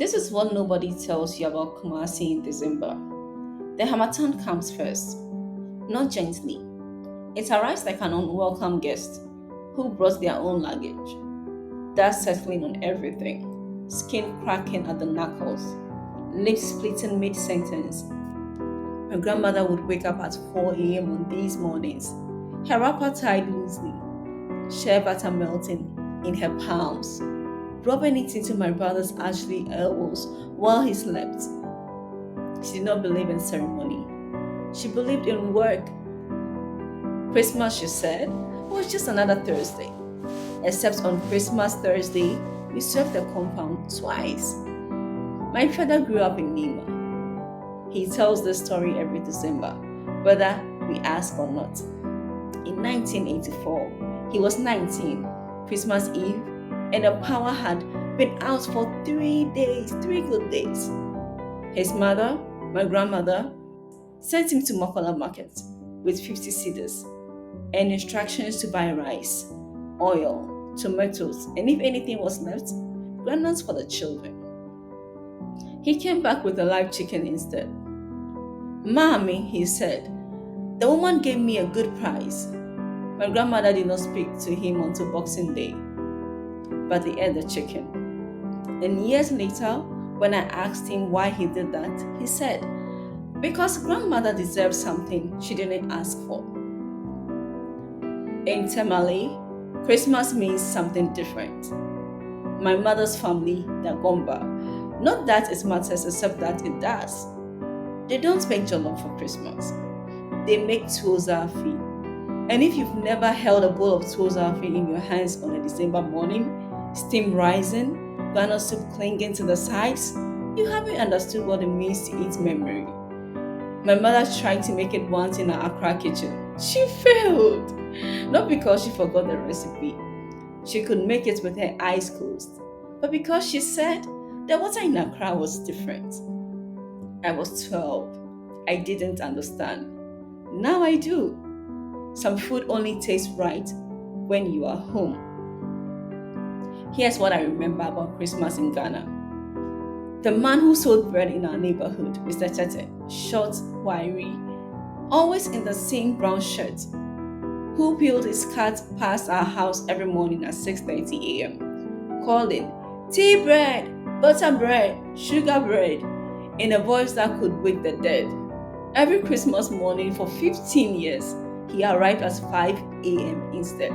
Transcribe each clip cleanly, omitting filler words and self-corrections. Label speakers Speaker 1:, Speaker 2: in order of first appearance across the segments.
Speaker 1: This is what nobody tells you about Kumasi in December. The Harmattan comes first, not gently. It arrives like an unwelcome guest who brought their own luggage. Dust settling on everything, skin cracking at the knuckles, lips splitting mid sentence. My grandmother would wake up at 4 a.m. on these mornings, her wrapper tied loosely, shea butter melting in her palms, rubbing it into my brother's ashy elbows while he slept. She did not believe in ceremony. She believed in work. Christmas, she said, was just another Thursday. Except on Christmas Thursday, we swept the compound twice. My father grew up in Nima. He tells this story every December, whether we ask or not. In 1984, he was 19, Christmas Eve, and the power had been out for 3 days, 3 good days. His mother, my grandmother, sent him to Makola Market with 50 cedars and instructions to buy rice, oil, tomatoes, and if anything was left, granules for the children. He came back with a live chicken instead. Mommy, he said, the woman gave me a good price. My grandmother did not speak to him until Boxing Day, but he ate the chicken. And years later, when I asked him why he did that, he said, because grandmother deserved something she didn't ask for. In Tamale, Christmas means something different. My mother's family, the Gomba, not that it matters except that it does. They don't make jollof for Christmas. They make tuozafi. And if you've never held a bowl of tuozafi in your hands on a December morning, steam rising, banana soup clinging to the sides, you haven't understood what it means to eat memory. My mother tried to make it once in her Accra kitchen. She failed. Not because she forgot the recipe. She could make it with her eyes closed. But because she said the water in Accra was different. I was 12. I didn't understand. Now I do. Some food only tastes right when you are home. Here's what I remember about Christmas in Ghana. The man who sold bread in our neighborhood, Mr. Tete, short, wiry, always in the same brown shirt, who peeled his cart past our house every morning at 6:30 a.m., calling, tea bread, butter bread, sugar bread, in a voice that could wake the dead. Every Christmas morning for 15 years, he arrived at 5 a.m. instead.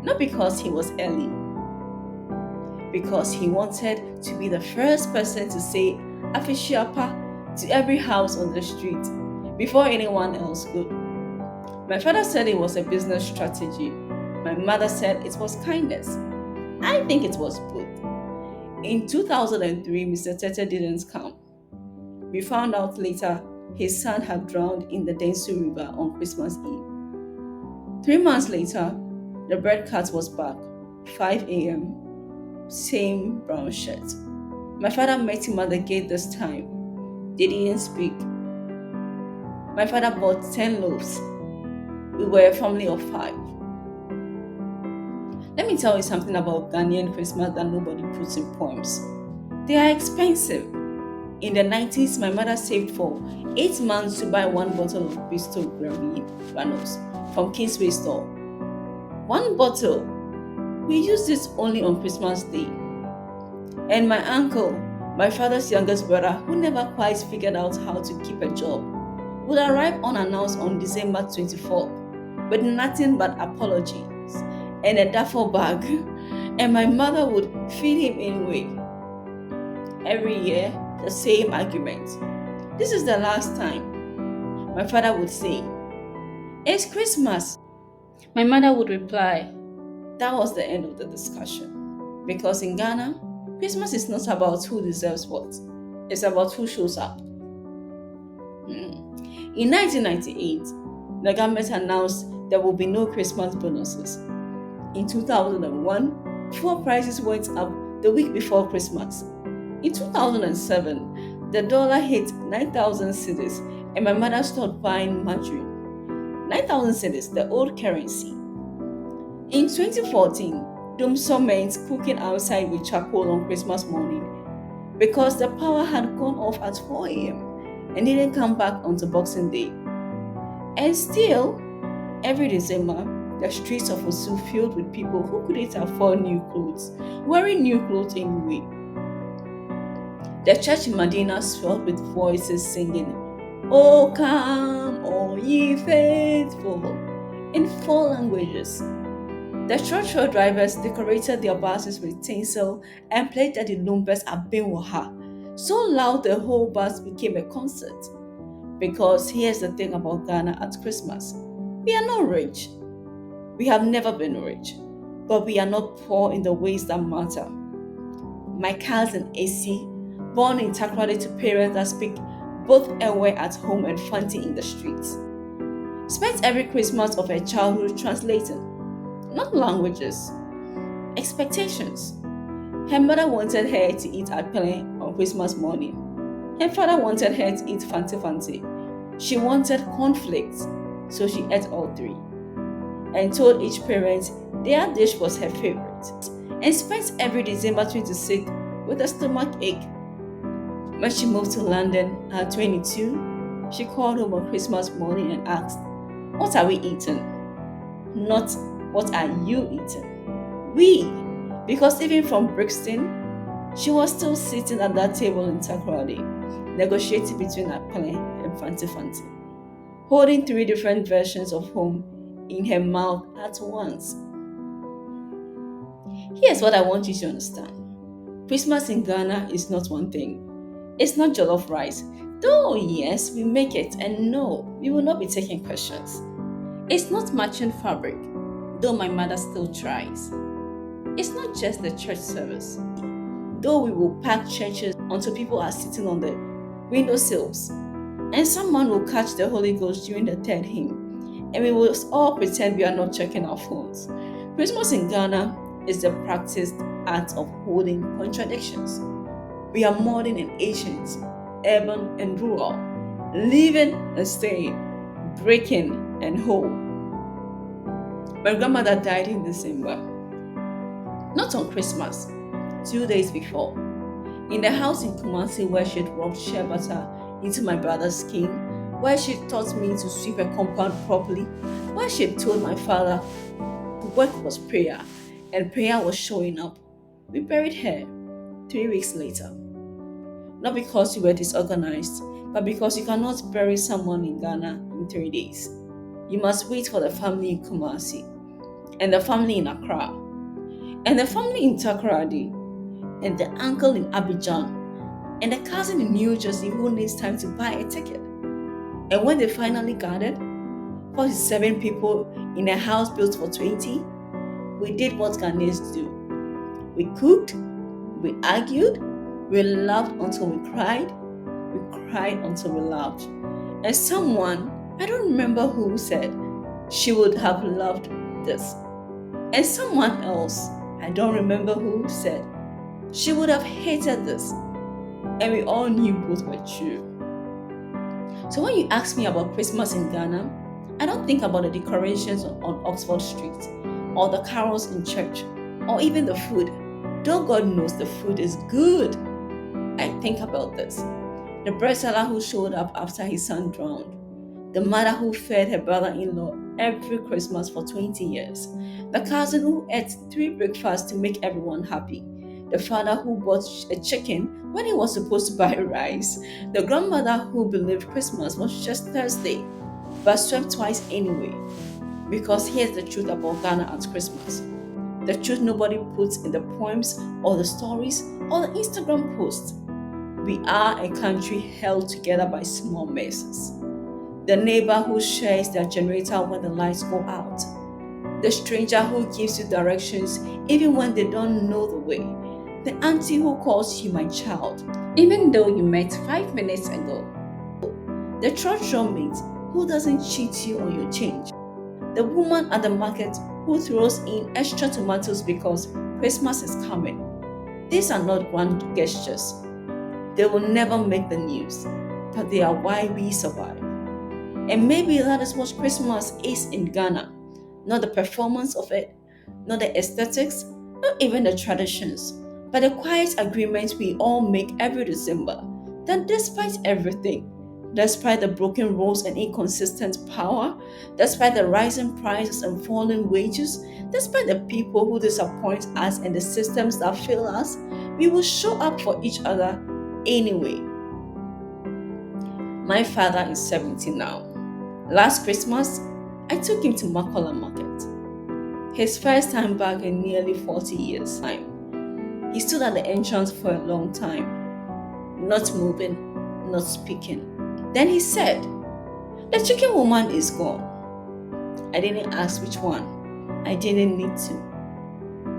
Speaker 1: Not because he was early, because he wanted to be the first person to say Afishiapa to every house on the street before anyone else could. My father said it was a business strategy. My mother said it was kindness. I think it was both. In 2003, Mr. Tete didn't come. We found out later his son had drowned in the Densu River on Christmas Eve. 3 months later, the bread cart was back, 5 a.m., same brown shirt. My father met him at the gate this time. They didn't speak. My father bought 10 loaves. We were a family of 5. Let me tell you something about Ghanaian Christmas that nobody puts in poems. They are expensive. In the 90s, my mother saved for 8 months to buy 1 bottle of Bristol granules from Kingsway store. 1 bottle. We used it only on Christmas Day. And my uncle, my father's youngest brother, who never quite figured out how to keep a job, would arrive unannounced on December 24th with nothing but apologies and a duffel bag, and my mother would feed him anyway. Every year, the same argument. This is the last time. My father would say, it's Christmas. My mother would reply, that was the end of the discussion. Because in Ghana, Christmas is not about who deserves what. It's about who shows up. In 1998, the government announced there will be no Christmas bonuses. In 2001, fuel prices went up the week before Christmas. In 2007, the dollar hit 9,000 cedis and my mother stopped buying margarine. 9,000 cedis, the old currency. In 2014, Dumso meant cooking outside with charcoal on Christmas morning because the power had gone off at 4 a.m. and didn't come back until Boxing Day. And still, every December, the streets of Osu filled with people who couldn't afford new clothes, wearing new clothes anyway. The church in Medina swelled with voices singing, "O come, all ye faithful," in 4 languages. The trotro drivers decorated their buses with tinsel and played the lumbers at Benwaha, so loud the whole bus became a concert. Because here's the thing about Ghana at Christmas: we are not rich. We have never been rich, but we are not poor in the ways that matter. My cousin AC, born in Takrady to parents that speak both Ewe at home and Fanti in the streets, spent every Christmas of her childhood translating, not languages, expectations. Her mother wanted her to eat apple on Christmas morning. Her father wanted her to eat Fanti Fanti. She wanted conflict, so she ate all three and told each parent their dish was her favorite, and spent every December 26th with a stomach ache. When she moved to London at 22, she called home on Christmas morning and asked, "What are we eating?" Not, "What are you eating?" We, because even from Brixton, she was still sitting at that table in Takoradi, negotiating between Akpale and Fanti Fanti, holding three different versions of home in her mouth at once. Here's what I want you to understand. Christmas in Ghana is not one thing. It's not jollof rice. Though yes, we make it, and no, we will not be taking questions. It's not matching fabric, though my mother still tries. It's not just the church service, though we will pack churches until people are sitting on the windowsills, and someone will catch the Holy Ghost during the third hymn, and we will all pretend we are not checking our phones. Christmas in Ghana is the practiced art of holding contradictions. We are modern and ancient, urban and rural, living and staying, breaking and whole. My grandmother died in December, not on Christmas, 2 days before. In the house in Kumasi where she'd rubbed shea butter into my brother's skin, where she taught me to sweep a compound properly, where she told my father work was prayer and prayer was showing up. We buried her 3 weeks later. Not because we were disorganized, but because you cannot bury someone in Ghana in 3 days. You must wait for the family in Kumasi, and the family in Accra, and the family in Takoradi, and the uncle in Abidjan, and the cousin in New Jersey who needs time to buy a ticket. And when they finally gathered, 47 people in a house built for 20, we did what Ghanaians do. We cooked, we argued, we laughed until we cried until we laughed. And someone, I don't remember who, said she would have loved this. And someone else, I don't remember who, said she would have hated this. And we all knew both were true. So when you ask me about Christmas in Ghana, I don't think about the decorations on Oxford Street, or the carols in church, or even the food. Though God knows the food is good, I think about this. The bread seller who showed up after his son drowned. The mother who fed her brother-in-law every Christmas for 20 years. The cousin who ate 3 breakfasts to make everyone happy. The father who bought a chicken when he was supposed to buy rice. The grandmother who believed Christmas was just Thursday, but slept twice anyway. Because here's the truth about Ghana at Christmas. The truth nobody puts in the poems or the stories or the Instagram posts. We are a country held together by small messes. The neighbor who shares their generator when the lights go out. The stranger who gives you directions even when they don't know the way. The auntie who calls you my child, even though you met 5 minutes ago. The church mate who doesn't cheat you on your change. The woman at the market who throws in extra tomatoes because Christmas is coming. These are not grand gestures. They will never make the news, but they are why we survive. And maybe that is what Christmas is in Ghana. Not the performance of it, not the aesthetics, not even the traditions, but the quiet agreement we all make every December that despite everything, despite the broken rules and inconsistent power, despite the rising prices and falling wages, despite the people who disappoint us and the systems that fail us, we will show up for each other anyway. My father is 70 now. Last Christmas, I took him to Makola Market. His first time back in nearly 40 years' time. He stood at the entrance for a long time, not moving, not speaking. Then he said, "The chicken woman is gone." I didn't ask which one. I didn't need to.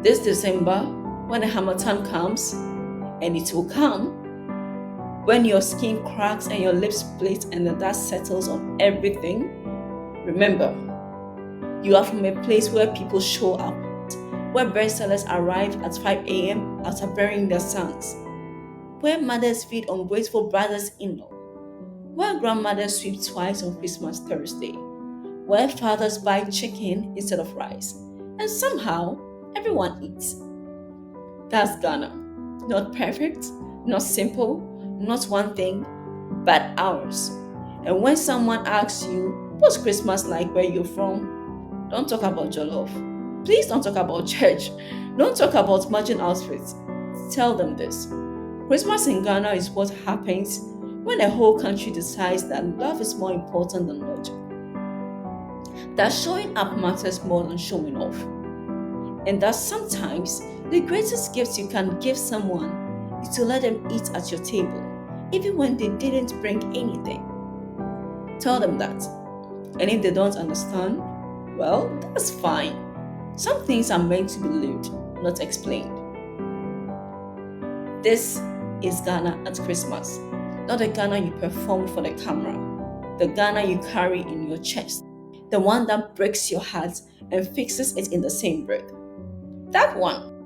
Speaker 1: This December, when the Harmattan comes, and it will come, when your skin cracks and your lips split and the dust settles on everything, remember, you are from a place where people show up, where bestsellers arrive at 5 a.m. after burying their sons, where mothers feed ungrateful brothers-in-law, where grandmothers sweep twice on Christmas Thursday, where fathers buy chicken instead of rice, and somehow everyone eats. That's Ghana. Not perfect, not simple, not one thing, but ours. And when someone asks you, "What's Christmas like where you're from?" don't talk about jollof. Please don't talk about church. Don't talk about matching outfits. Tell them this. Christmas in Ghana is what happens when a whole country decides that love is more important than logic. That showing up matters more than showing off. And that sometimes the greatest gift you can give someone is to let them eat at your table, even when they didn't bring anything. Tell them that. And if they don't understand, well, that's fine. Some things are meant to be lived, not explained. This is Ghana at Christmas, not the Ghana you perform for the camera, the Ghana you carry in your chest, the one that breaks your heart and fixes it in the same breath. That one.